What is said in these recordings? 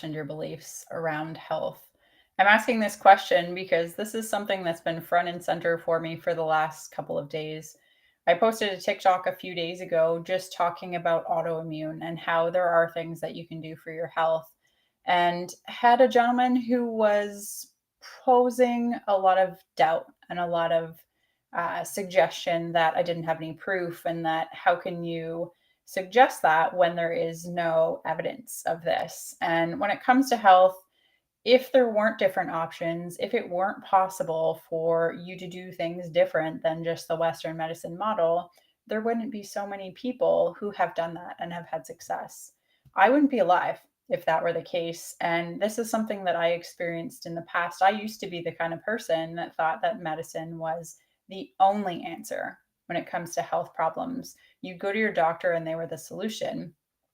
and your beliefs around health. I'm asking this question because this is something that's been front and center for me for the last couple of days. I posted a TikTok a few days ago just talking about autoimmune and how there are things that you can do for your health, and had a gentleman who was posing a lot of doubt and a lot of suggestion that I didn't have any proof, and that how can you suggest that when there is no evidence of this. And when it comes to health, if there weren't different options, if it weren't possible for you to do things different than just the Western medicine model, there wouldn't be so many people who have done that and have had success. I wouldn't be alive if that were the case. And this is something that I experienced in the past. I used to be the kind of person that thought that medicine was the only answer when it comes to health problems. You go to your doctor and they were the solution.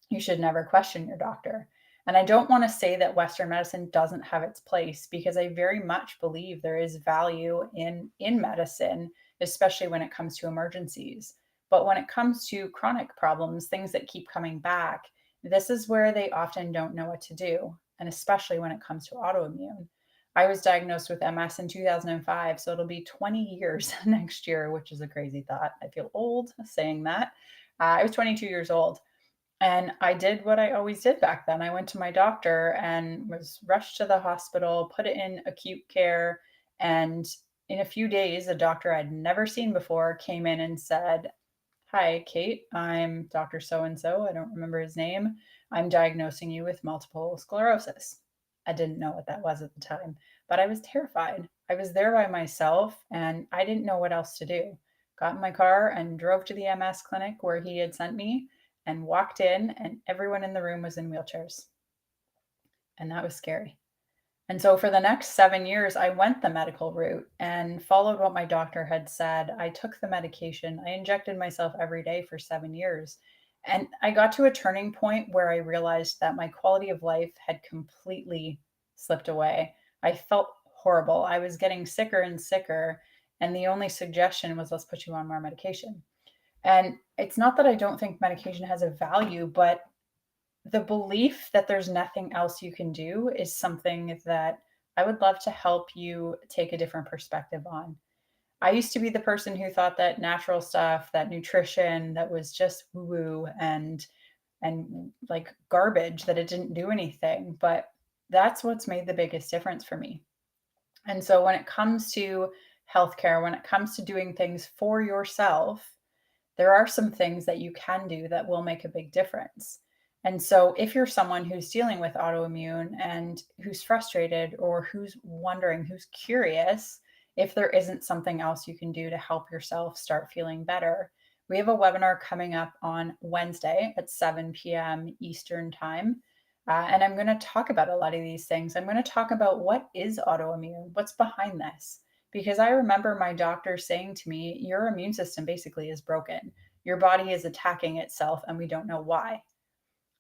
You should never question your doctor. And I don't want to say that Western medicine doesn't have its place, because I very much believe there is value in medicine, especially when it comes to emergencies. But when it comes to chronic problems, things that keep coming back, this is where they often don't know what to do. And especially when it comes to autoimmune. I was diagnosed with MS in 2005, so it'll be 20 years next year, which is a crazy thought. I feel old saying that. I was 22 years old. And I did what I always did back then. I went to my doctor and was rushed to the hospital, put it in acute care. And in a few days, a doctor I'd never seen before came in and said, "Hi, Kate. I'm Dr. So and so. I don't remember his name. I'm diagnosing you with multiple sclerosis." I didn't know what that was at the time, but I was terrified. I was there by myself and I didn't know what else to do. Got in my car and drove to the MS clinic where he had sent me, and walked in, and everyone in the room was in wheelchairs. And that was scary. And so for the next 7 years, I went the medical route and followed what my doctor had said. I took the medication. I injected myself every day for 7 years. And I got to a turning point where I realized that my quality of life had completely slipped away. I felt horrible. I was getting sicker and sicker. And the only suggestion was, let's put you on more medication. And it's not that I don't think medication has a value, but the belief that there's nothing else you can do is something that I would love to help you take a different perspective on. I used to be the person who thought that natural stuff, that nutrition, that was just woo woo and like garbage, that it didn't do anything. But that's what's made the biggest difference for me. And so when it comes to healthcare, when it comes to doing things for yourself, there are some things that you can do that will make a big difference. And so, if you're someone who's dealing with autoimmune and who's frustrated, or who's wondering, who's curious if there isn't something else you can do to help yourself start feeling better, we have a webinar coming up on Wednesday at 7 p.m. Eastern Time. And I'm going to talk about a lot of these things. I'm going to talk about what is autoimmune, what's behind this, because I remember my doctor saying to me, your immune system basically is broken. Your body is attacking itself and we don't know why.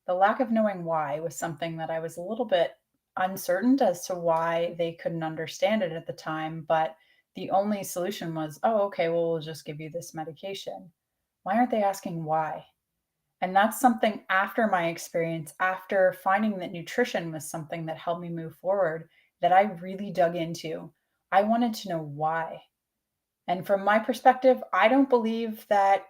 The lack of knowing why was something that I was a little bit uncertain as to why they couldn't understand it at the time. But the only solution was, oh, okay, well, we'll just give you this medication. Why aren't they asking why? And that's something, after my experience, after finding that nutrition was something that helped me move forward, that I really dug into. I wanted to know why. And from my perspective, I don't believe that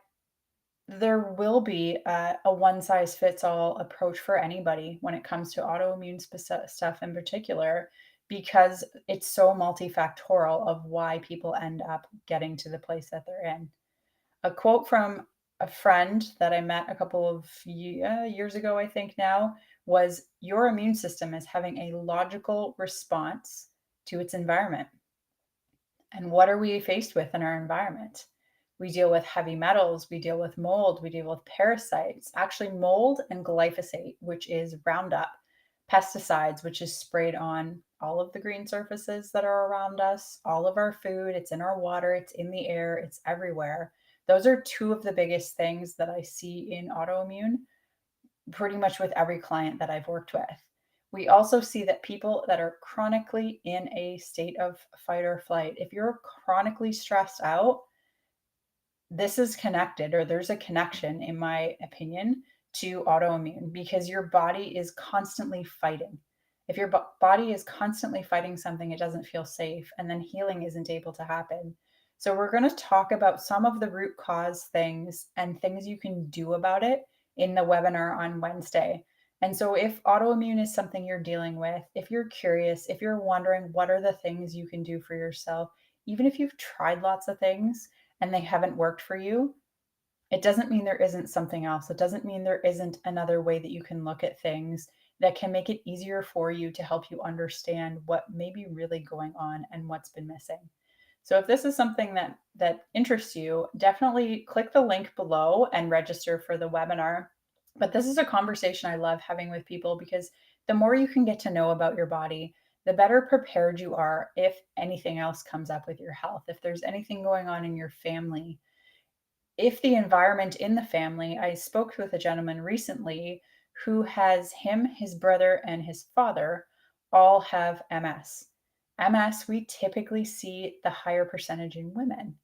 there will be a one size fits all approach for anybody when it comes to autoimmune stuff in particular, because it's so multifactorial of why people end up getting to the place that they're in. A quote from a friend that I met a couple of years ago, I think now, was, your immune system is having a logical response to its environment. And what are we faced with in our environment? We deal with heavy metals, we deal with mold, we deal with parasites, actually, mold and glyphosate, which is Roundup, pesticides, which is sprayed on all of the green surfaces that are around us, all of our food, it's in our water, it's in the air, it's everywhere. Those are two of the biggest things that I see in autoimmune, pretty much with every client that I've worked with. We also see that people that are chronically in a state of fight or flight, if you're chronically stressed out, this is connected, or there's a connection, in my opinion, to autoimmune, because your body is constantly fighting. If your body is constantly fighting something, it doesn't feel safe, and then healing isn't able to happen. So, we're going to talk about some of the root cause things and things you can do about it in the webinar on Wednesday. And so, if autoimmune is something you're dealing with, if you're curious, if you're wondering what are the things you can do for yourself, even if you've tried lots of things and they haven't worked for you, it doesn't mean there isn't something else. It doesn't mean there isn't another way that you can look at things that can make it easier for you to help you understand what may be really going on and what's been missing. So if this is something that interests you, definitely click the link below and register for the webinar. But this is a conversation I love having with people because the more you can get to know about your body, the better prepared you are if anything else comes up with your health. If there's anything going on in your family, if the environment in the family, I spoke with a gentleman recently who has him, his brother, and his father all have MS. MS, we typically see the higher percentage in women.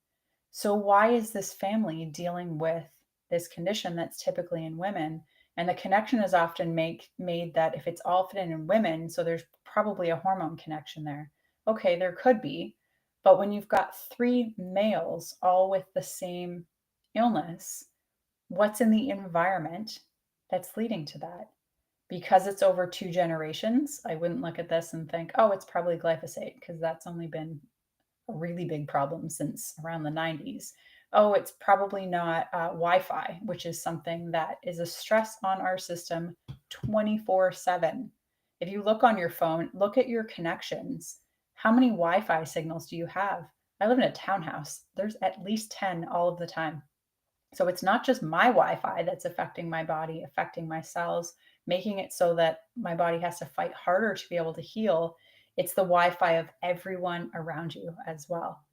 So, why is this family dealing with this condition that's typically in women? And the connection is often made that if it's often in women, so there's probably a hormone connection there. Okay, there could be. But when you've got three males all with the same illness, what's in the environment that's leading to that? Because it's over two generations, I wouldn't look at this and think, oh, it's probably glyphosate, because that's only been a really big problem since around the 90s. Oh, it's probably not Wi Fi, which is something that is a stress on our system 24/7. If you look on your phone, look at your connections. How many Wi Fi signals do you have? I live in a townhouse. There's at least 10 all of the time. So it's not just my Wi Fi that's affecting my body, affecting my cells, making it so that my body has to fight harder to be able to heal. It's the Wi Fi of everyone around you as well.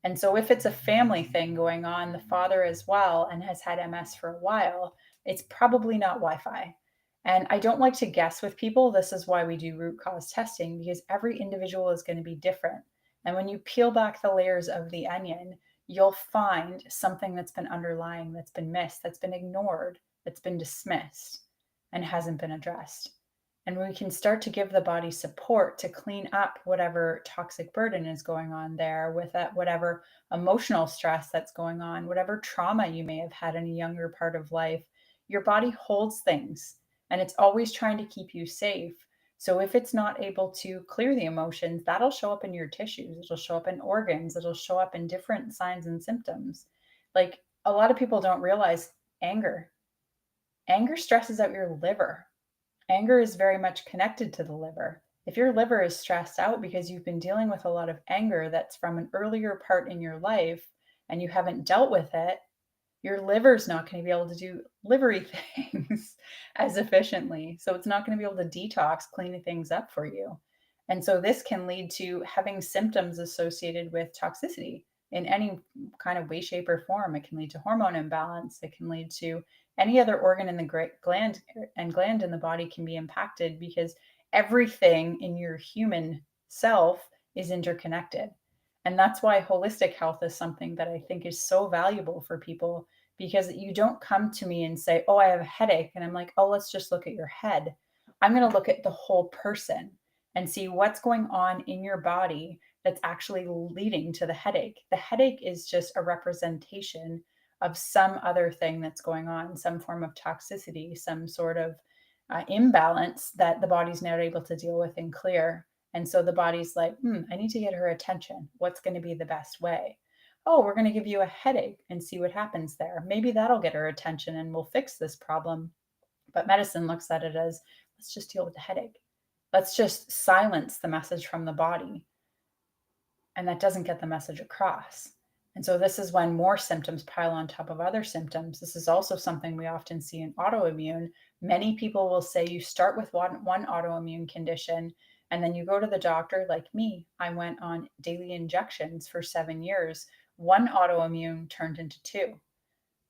And so, if it's a family thing going on, the father as well, and has had MS for a while, it's probably not Wi Fi. And I don't like to guess with people. This is why we do root cause testing, because every individual is going to be different. And when you peel back the layers of the onion, you'll find something that's been underlying, that's been missed, that's been ignored, that's been dismissed, and hasn't been addressed. And we can start to give the body support to clean up whatever toxic burden is going on there, with that, whatever emotional stress that's going on, whatever trauma you may have had in a younger part of life. Your body holds things and it's always trying to keep you safe. So if it's not able to clear the emotions, that'll show up in your tissues, it'll show up in organs, it'll show up in different signs and symptoms. Like, a lot of people don't realize anger. Anger stresses out your liver. Anger is very much connected to the liver. If your liver is stressed out because you've been dealing with a lot of anger that's from an earlier part in your life and you haven't dealt with it, your liver's not going to be able to do livery things as efficiently. So it's not going to be able to detox, cleaning things up for you. And so this can lead to having symptoms associated with toxicity in any kind of way, shape, or form. It can lead to hormone imbalance. It can lead to any other organ in the gland in the body can be impacted, because everything in your human self is interconnected. And that's why holistic health is something that I think is so valuable for people, because you don't come to me and say, oh, I have a headache. And I'm like, oh, let's just look at your head. I'm going to look at the whole person and see what's going on in your body that's actually leading to the headache. The headache is just a representation of some other thing that's going on, some form of toxicity, some sort of imbalance that the body's not able to deal with and clear. And so the body's like, I need to get her attention. What's going to be the best way? Oh, we're going to give you a headache and see what happens there. Maybe that'll get her attention and we'll fix this problem. But medicine looks at it as, let's just deal with the headache. Let's just silence the message from the body. And that doesn't get the message across. And so this is when more symptoms pile on top of other symptoms. This is also something we often see in autoimmune. Many people will say you start with one autoimmune condition and then you go to the doctor. Like me, I went on daily injections for 7 years. One autoimmune turned into two.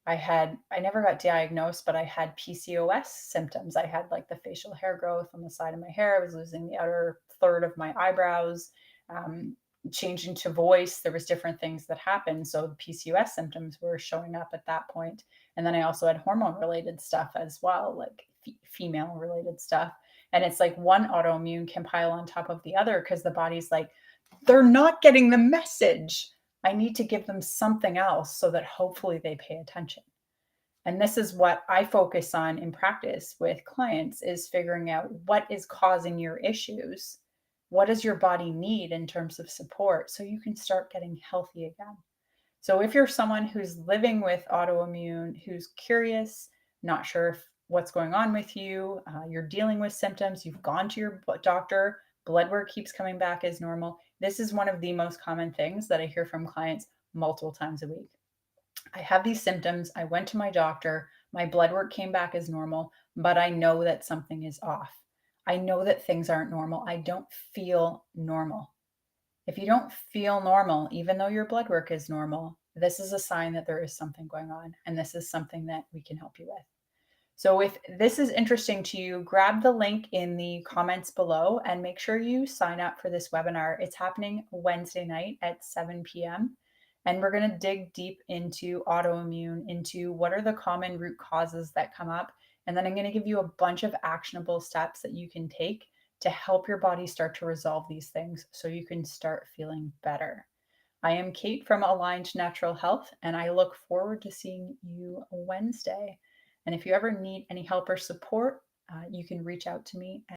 I never got diagnosed, but I had PCOS symptoms. I had like the facial hair growth on the side of my hair. I was losing the outer third of my eyebrows, changing to voice. There was different things that happened. So the PCOS symptoms were showing up at that point. And then I also had hormone related stuff as well, like female related stuff. And it's like one autoimmune can pile on top of the other because the body's like, they're not getting the message. I need to give them something else so that hopefully they pay attention. And this is what I focus on in practice with clients is figuring out what is causing your issues. What does your body need in terms of support so you can start getting healthy again? So if you're someone who's living with autoimmune, who's curious, not sure if what's going on with you, you're dealing with symptoms, you've gone to your doctor, blood work keeps coming back as normal. This is one of the most common things that I hear from clients multiple times a week. I have these symptoms. I went to my doctor. My blood work came back as normal, but I know that something is off. I know that things aren't normal. I don't feel normal. If you don't feel normal, even though your blood work is normal, this is a sign that there is something going on. And this is something that we can help you with. So if this is interesting to you, grab the link in the comments below and make sure you sign up for this webinar. It's happening Wednesday night at 7 p.m. And we're going to dig deep into autoimmune, into what are the common root causes that come up. And then I'm going to give you a bunch of actionable steps that you can take to help your body start to resolve these things so you can start feeling better. I am Kate from Aligned Natural Health, and I look forward to seeing you Wednesday. And if you ever need any help or support, you can reach out to me